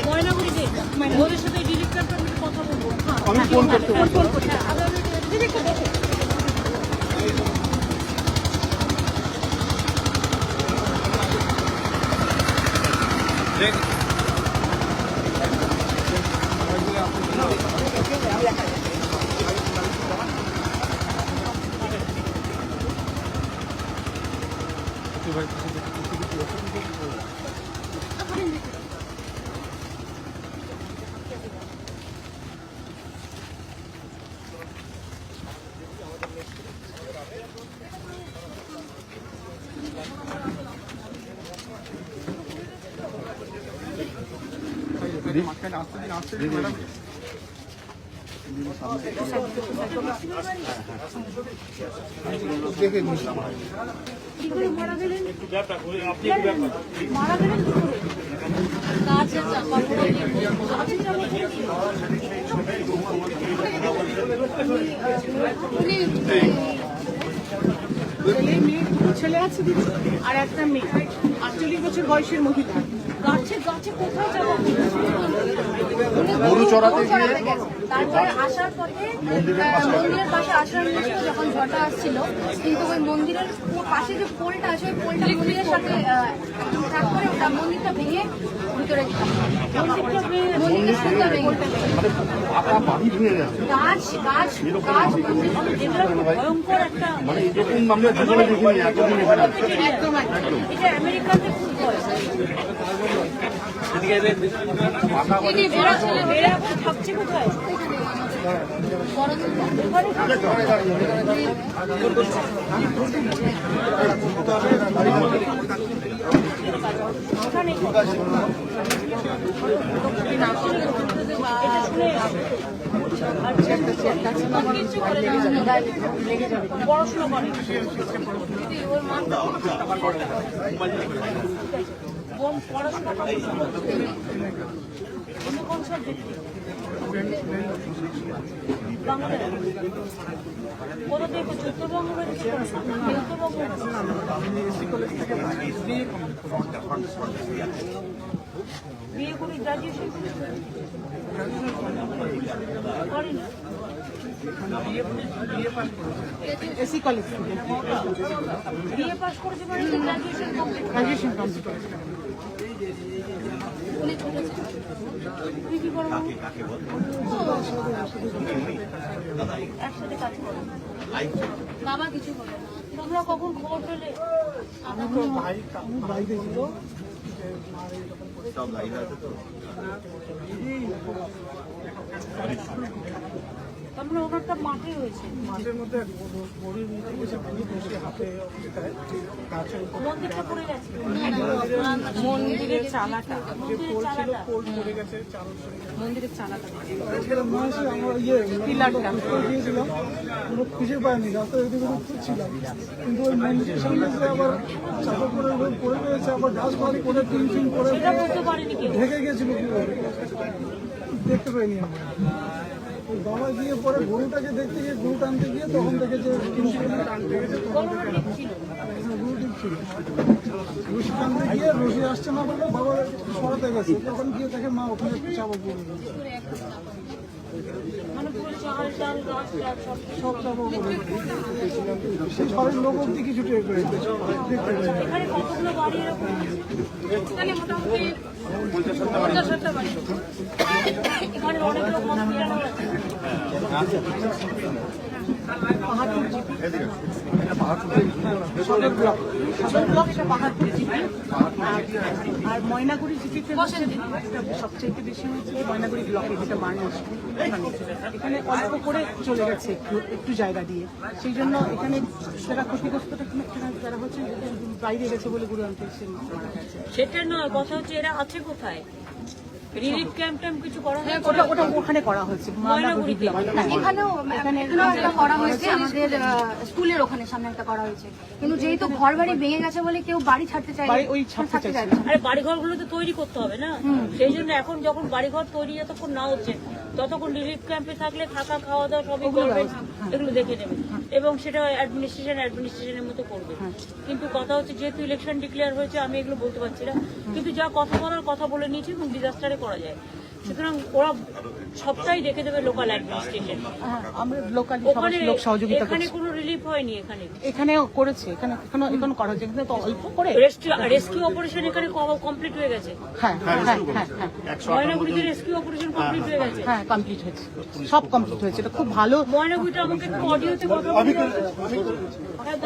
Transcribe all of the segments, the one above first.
ময়নাগুড়িতে ওদের সাথে ডিরেক্টর কথা বলবো। আমি ফোন করতে ছেলে আছে দিদি আর একটা মেয়ে 48 বছর বয়সের মহিলা গাছে গাছে কোথায় যাবো গরু চড়াতে গিয়ে তারপরে আসার পথে মন্দিরের পাশে আসার মুখে যখন ঝড়টা আসছিল কিন্তু ওই মন্দিরের পাশে যে পোলটা আছে ওই পোলটা মন্দিরের সাথে ট্রাক করে ওটা মন্দিরটা ভেঙে ভিতরে মন্দিরের সুন্দর গাছ গাছ গাছ ভয়ঙ্কর একটা মানে এরকম আমরা জীবনে দেখিনি এতদিন এখানে একদম এটা আমেরিকাতে খুব হয়। এরা এখন থাকছে কোথায়? পড়াশোনা করে পড়াশোনা করে কোন সাবজেক্টে? বাংলা কোথা থেকে? চৈত্রবঙ্গ বেরিয়েছে? চৈত্রবঙ্গ বিয়ে করে গ্রাজুয়েশন করেনি এসি কলেজ থেকে বিয়ে পাস করেছে মানে গ্রাজুয়েশন কমপ্লিট তুই কি করবো? একসাথে কাজ করো। বাবা কিছু বলে তোমরা কখন খবর পেলে? বাইরে ছিল তারপরে ওনারটা মাঠে হয়েছে। মাঠের মধ্যে গরুর নিচে বসে বসে হাতে মন্দিরটা পড়ে গেছে। মন্দিরের চালাটা যে পোল ছিল পোল পড়ে গেছে মন্দিরের চালাটা আমরা পিলারটা গিয়েছিলাম পুরো খুঁজে পাইনি রাস্তায় এদিকে খুঁজছিলাম কিন্তু ওই মন্দিরের সামনে আবার চাপা করে পড়ে রয়েছে আবার গাছ বাড়ি করে টিন করে ঢেকে গেছিল দেখতে পাইনি আমরা। বাবা গিয়ে পরে গরুটাকে দেখতে গিয়ে গরু টানতে গিয়ে তখন দেখে যে টানতে গেছে গরু ঠিক ছিল রশি টানতে গিয়ে রশি আসছে না বলে বাবা সরাতে গেছে তখন গিয়ে দেখে মা ওখানে চাপা পড়ে গেছে সব চাপা পড়ে সেই ঘরের লোক অব্দি কিছু টের করে দেখতে আর ময়নাগুড়ি জিপিতে সবচেয়ে বেশি হচ্ছে ময়নাগুড়ি ব্লকে যেটা বার্নাস এখানে অল্প করে চলে গেছে একটু জায়গা দিয়ে সেই জন্য এখানে যারা ক্ষতিগ্রস্তটা যারা হচ্ছে বাইরে গেছে বলে গুরু আনতে মারা গেছে। সেটা নয়, কথা হচ্ছে এরা আছে কোথায়? রিলিফ ক্যাম্প ট্যাম্প কিছু করা হয় ওটা ওটা ওখানে করা হয়েছে ময়নাগুড়িতে এখানেও একটা করা হয়েছে আমাদের স্কুলের ওখানে সামনে একটা করা হয়েছে, কিন্তু যেহেতু ঘর বাড়ি ভেঙে গেছে বলে কেউ বাড়ি ছাড়তে চায় বাড়ি ওই ছাড়তে চাইছে চাইছে না। আরে বাড়িঘরগুলো তো তৈরি করতে হবে না, সেই জন্য এখন যখন বাড়িঘর তৈরি যতক্ষণ না হচ্ছে ততক্ষণ রিলিফ ক্যাম্পে থাকলে থাকা খাওয়া দাওয়া সবই করবে, এগুলো দেখে নেবে এবং সেটা অ্যাডমিনিস্ট্রেশনের মতো করবে। কিন্তু কথা হচ্ছে যেহেতু ইলেকশন ডিক্লেয়ার হয়েছে আমি এগুলো বলতে পারছি না, কিন্তু যা কথা বলার কথা বলে নিয়েছি এবং ডিজাস্টারে করা যায়, সুতরাং ওরা সবটাই দেখে দেবে লোকাল অ্যাডমিনিস্ট্রেশন। আমরা লোকালি ওখানে লোক সহযোগিতা এখানে করছি। কোনো রিলিফ হয়নি, এখানে এখানেও করেছে, এখানে এখনো করা হচ্ছে, এখানে তো অল্প করে। রেস্কিউ অপারেশন এখানে কমপ্লিট হয়ে গেছে, হ্যাঁ হ্যাঁ হ্যাঁ হ্যাঁ হ্যাঁ ময়নাগুড়িতে রেস্কিউ অপারেশন কমপ্লিট হয়ে গেছে। হ্যাঁ কমপ্লিট হয়েছে, সব কমপ্লিট হয়েছে, এটা খুব ভালো। ময়নাগুড়িটা আমাকে একটু অডিওতে কথা বলতে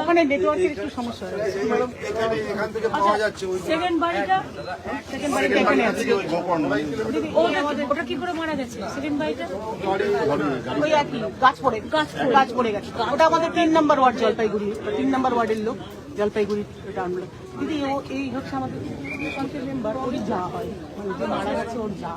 ওখানে নেটওয়ার্কের একটু সমস্যা হয়েছে। সেকেন্ড বাড়িটা সেকেন্ড বাড়িটা এখানে আছে। ওটা কি করে মারা গেছে সেকেন্ড বাড়িটা? ওই একই গাছ পড়ে গেছে। ওটা আমাদের 3 নম্বর ওয়ার্ড জলপাইগুড়ি, 3 নম্বর ওয়ার্ডের লোক, জলপাইগুড়ি টাউন লোক। দিদি ও এই হচ্ছে আমাদের পঞ্চায়েত মেম্বার, ওরই যা হয়, মানে যে মারা গেছে ওর যা।